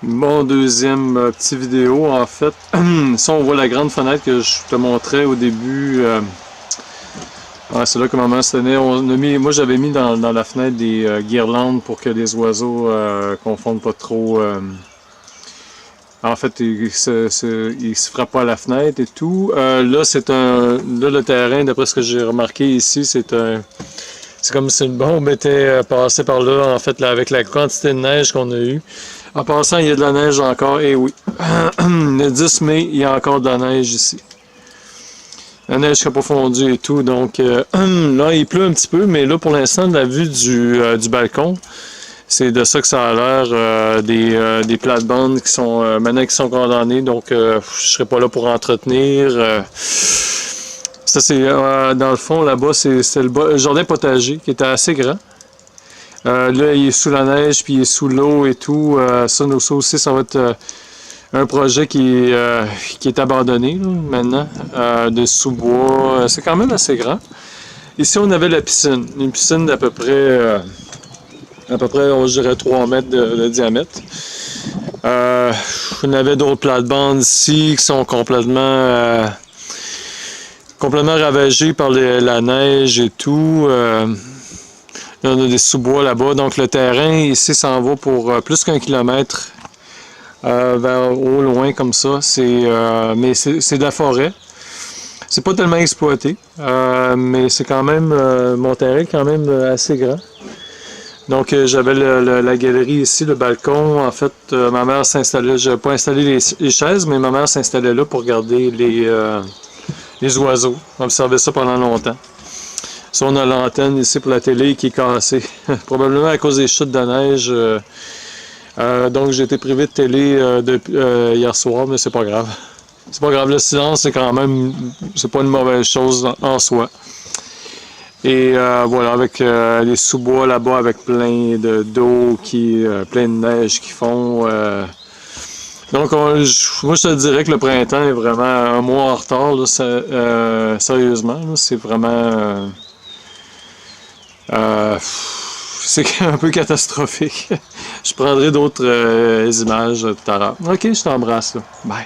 Mon deuxième petit vidéo, en fait. Ça, on voit la grande fenêtre que je te montrais au début. Ouais, c'est là que maman se tenait. Moi, j'avais mis dans la fenêtre des guirlandes pour que les oiseaux confondent pas trop. En fait, ils se frappent pas à la fenêtre et tout. Là, là, le terrain, d'après ce que j'ai remarqué ici, c'est comme si une bombe était passée par là, en fait, là, avec la quantité de neige qu'on a eue. En passant, il y a de la neige encore, et oui. Le 10 mai, il y a encore de la neige ici. La neige qui n'a pas fondu et tout, donc là, il pleut un petit peu, mais là, pour l'instant, de la vue du balcon, c'est de ça que ça a l'air, des plates-bandes qui sont maintenant qui sont condamnées, donc je serai pas là pour entretenir. Ça, c'est dans le fond, là-bas, c'est le jardin potager qui était assez grand. Là, il est sous la neige, puis il est sous l'eau et tout. Ça aussi, ça va être un projet qui est abandonné là, maintenant, de sous-bois. C'est quand même assez grand. Ici, on avait la piscine. Une piscine d'à peu près, je dirais, 3 mètres de diamètre. On avait d'autres plates-bandes ici qui sont complètement ravagées par la neige et tout. Là, on a des sous-bois là-bas. Donc, le terrain ici s'en va pour plus qu'1 kilomètre au loin comme ça. Mais c'est de la forêt. C'est pas tellement exploité, mais c'est quand même mon terrain est quand même assez grand. Donc j'avais la galerie ici, le balcon. En fait, ma mère s'installait. Je n'avais pas installé les chaises, mais ma mère s'installait là pour regarder les oiseaux. On observait ça pendant longtemps. Ça, on a l'antenne ici pour la télé qui est cassée. Probablement à cause des chutes de neige. Donc j'ai été privé de télé hier soir, mais c'est pas grave. C'est pas grave, le silence, c'est quand même, c'est pas une mauvaise chose en soi. Et voilà, avec les sous-bois là-bas, avec plein d'eau, plein de neige qui fond. Donc, moi, je te dirais que le printemps est vraiment un mois en retard, là, sérieusement. C'est vraiment... c'est un peu catastrophique. Je prendrai d'autres images tout à l'heure. Ok, je t'embrasse, là. Bye.